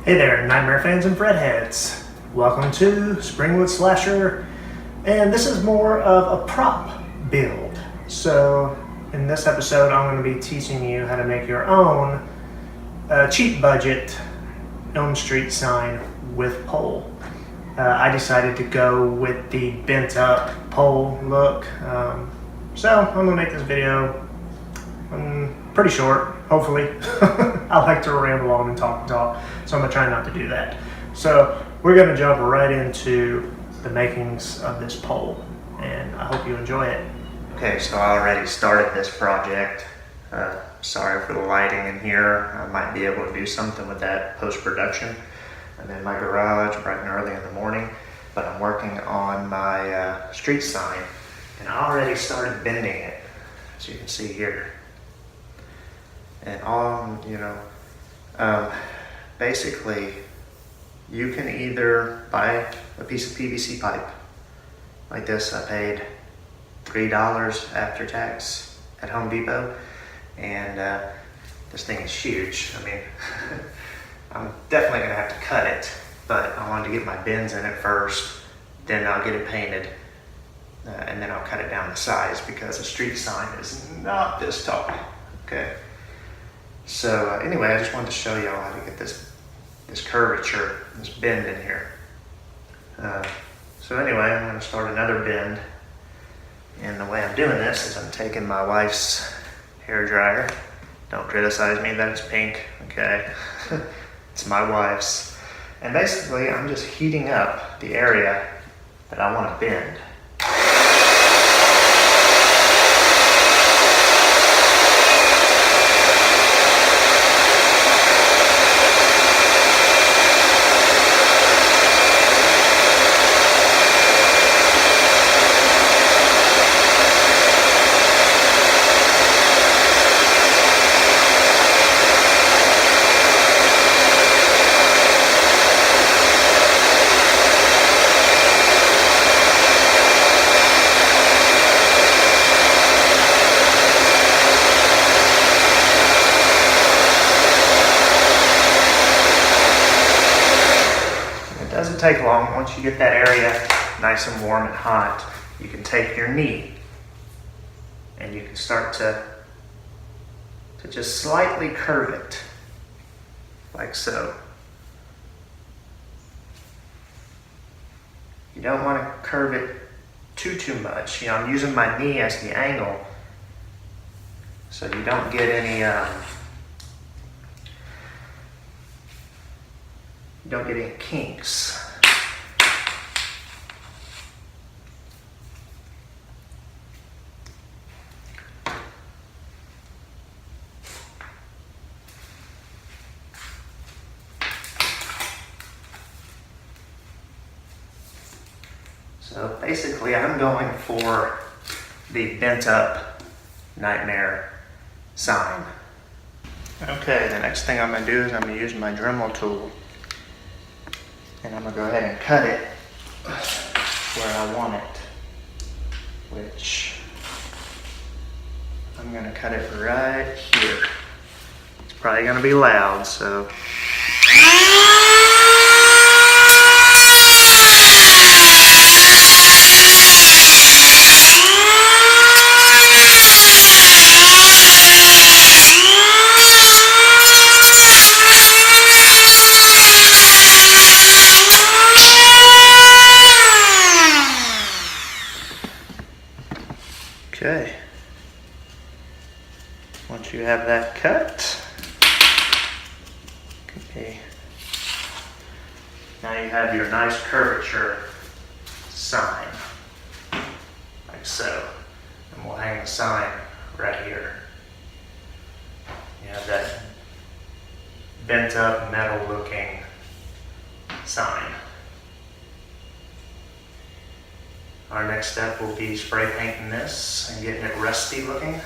Hey there, Nightmare fans and Fred heads. Welcome to Springwood Slasher, and this is more of a prop build. So in this episode, I'm going to be teaching you how to make your own cheap budget Elm Street sign with pole. I decided to go with the bent up pole look. So I'm going to make this video pretty short, hopefully. I like to ramble on and talk, so I'm going to try not to do that. So we're going to jump right into the makings of this pole, and I hope you enjoy it. Okay, so I already started this project. Sorry for the lighting in here. I might be able to do something with that post-production. I'm in my garage bright and early in the morning, but I'm working on my street sign, and I already started bending it, as you can see here. And basically, you can either buy a piece of PVC pipe like this. I paid $3 after tax at Home Depot, and this thing is huge. I mean, I'm definitely gonna have to cut it, but I wanted to get my bends in it first, then I'll get it painted, and then I'll cut it down to size because a street sign is not this tall. Okay. So anyway, I just wanted to show y'all how to get this curvature, this bend in here. So anyway, I'm going to start another bend, and the way I'm doing this is I'm taking my wife's hair dryer. Don't criticize me that it's pink, okay? It's my wife's. And basically, I'm just heating up the area that I want to bend. Doesn't take long. Once you get that area nice and warm and hot, you can take your knee and you can start to just slightly curve it, like so. You don't want to curve it too much. You know, I'm using my knee as the angle so you don't get any kinks. So basically, I'm going for the bent up Nightmare sign. Okay, the next thing I'm going to do is I'm going to use my Dremel tool. And I'm going to go ahead and cut it where I want it, which I'm going to cut it right here. It's probably going to be loud, so. Okay, once you have that cut, okay, now you have your nice curvature sign, like so, and we'll hang the sign right here. You have that bent up metal looking sign. Our next step will be spray painting this and getting it rusty looking.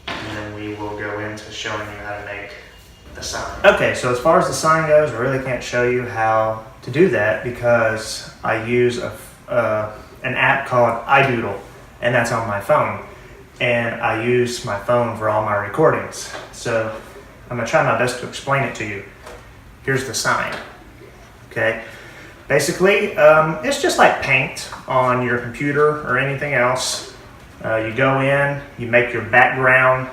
And then we will go into showing you how to make the sign. Okay, so as far as the sign goes, I really can't show you how to do that because I use an app called iDoodle, and that's on my phone. And I use my phone for all my recordings. So I'm gonna try my best to explain it to you. here's the sign. Okay, basically, it's just like paint on your computer or anything else. You go in, you make your background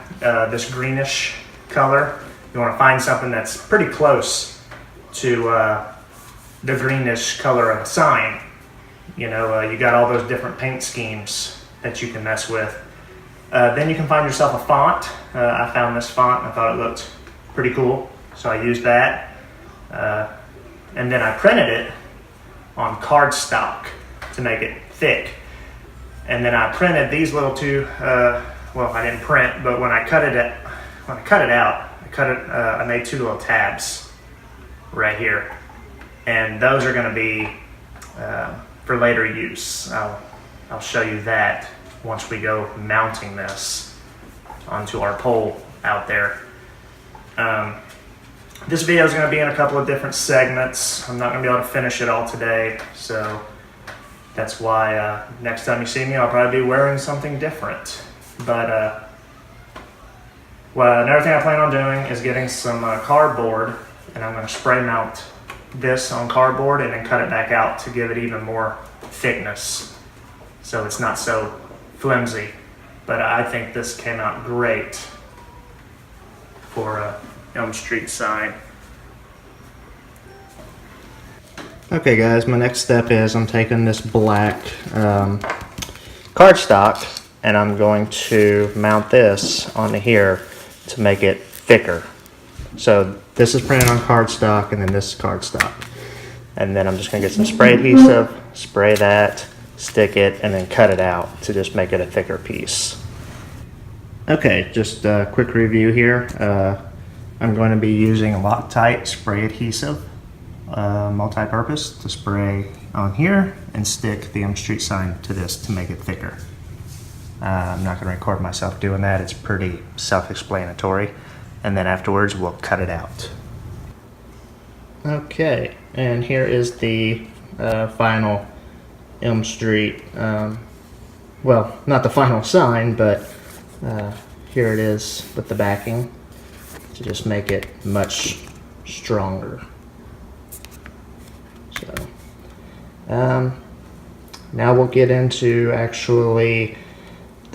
this greenish color. You want to find something that's pretty close to the greenish color of a sign. You know, you got all those different paint schemes that you can mess with. Then you can find yourself a font. I found this font and I thought it looked pretty cool, so I used that. And then I printed it on cardstock to make it thick. And then I printed these little two, well, I didn't print, but when I cut it out, I made two little tabs right here. And those are gonna be for later use. I'll show you that once we go mounting this onto our pole out there. This video is going to be in a couple of different segments. I'm not going to be able to finish it all today, so that's why next time you see me, I'll probably be wearing something different. But well, another thing I plan on doing is getting some cardboard, and I'm going to spray mount this on cardboard and then cut it back out to give it even more thickness, so it's not so flimsy. But I think this came out great for a Elm Street sign. Okay guys, my next step is I'm taking this black cardstock and I'm going to mount this onto here to make it thicker. So this is printed on cardstock and then this is cardstock. And then I'm just gonna get some spray adhesive, spray that, stick it, and then cut it out to just make it a thicker piece. Okay, just a quick review here. I'm going to be using Loctite spray adhesive, multi-purpose, to spray on here and stick the Elm Street sign to this to make it thicker. I'm not going to record myself doing that. It's pretty self-explanatory. And then afterwards we'll cut it out. Okay, and here is the final Elm Street, well, not the final sign, but here it is with the backing to just make it much stronger. So now we'll get into actually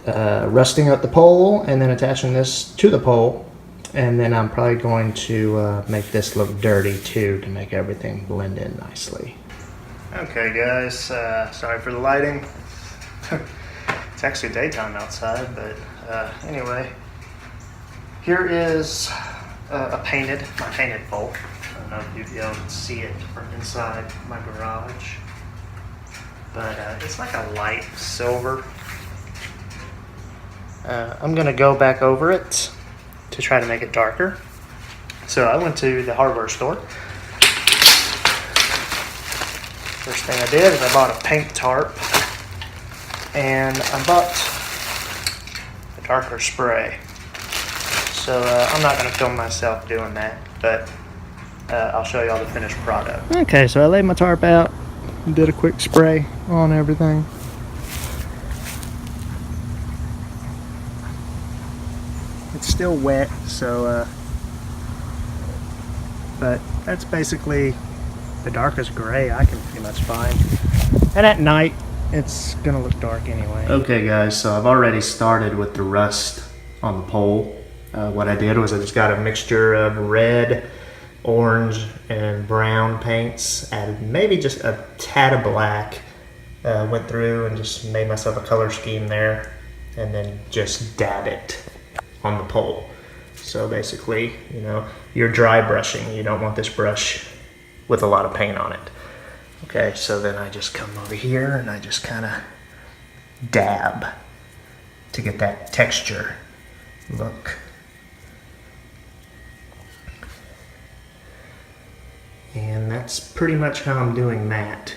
rusting out the pole and then attaching this to the pole, and then I'm probably going to make this look dirty too to make everything blend in nicely. Okay guys, sorry for the lighting. It's actually daytime outside, but anyway, here is my painted pole. I don't know if you'd be able to see it from inside my garage, but it's like a light silver. I'm gonna go back over it to try to make it darker. So I went to the hardware store. First thing I did is I bought a paint tarp, and I bought a darker spray. So I'm not going to film myself doing that, but I'll show you all the finished product. Okay, so I laid my tarp out and did a quick spray on everything. It's still wet, so but that's basically the darkest gray I can pretty much find. And at night, it's gonna look dark anyway. Okay guys, so I've already started with the rust on the pole. What I did was I just got a mixture of red, orange, and brown paints, added maybe just a tad of black, went through and just made myself a color scheme there, and then just dab it on the pole. So basically, you know, you're dry brushing. You don't want this brush with a lot of paint on it. Okay, so then I just come over here and I just kind of dab to get that texture look. And that's pretty much how I'm doing that.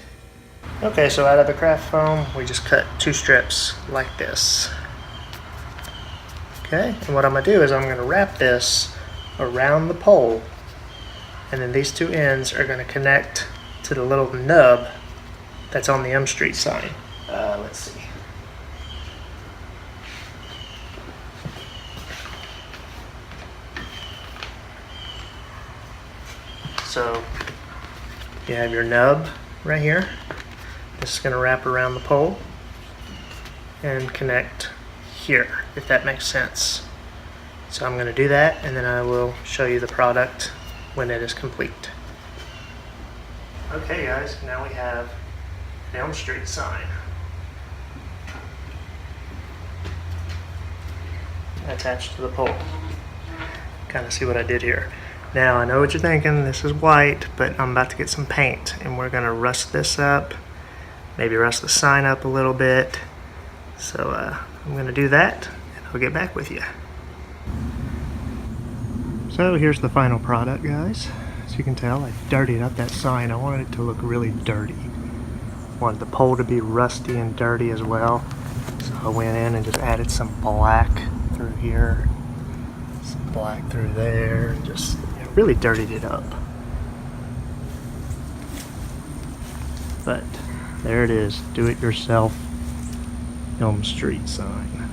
Okay, so out of the craft foam, we just cut 2 strips like this. Okay, and what I'm gonna do is I'm gonna wrap this around the pole, and then these 2 ends are gonna connect to the little nub that's on the Elm Street sign. Let's see. So you have your nub right here. This is going to wrap around the pole and connect here, if that makes sense. So I'm going to do that, and then I will show you the product when it is complete. Okay guys, now we have an Elm Street sign attached to the pole. Kind of see what I did here. Now I know what you're thinking, this is white, but I'm about to get some paint and we're going to rust this up, maybe rust the sign up a little bit. So I'm going to do that and I'll get back with you. So here's the final product, guys. As you can tell, I dirtied up that sign. I wanted it to look really dirty. Wanted the pole to be rusty and dirty as well. So I went in and just added some black through here, some black through there, and just really dirtied it up. But there it is, do-it-yourself Elm Street sign.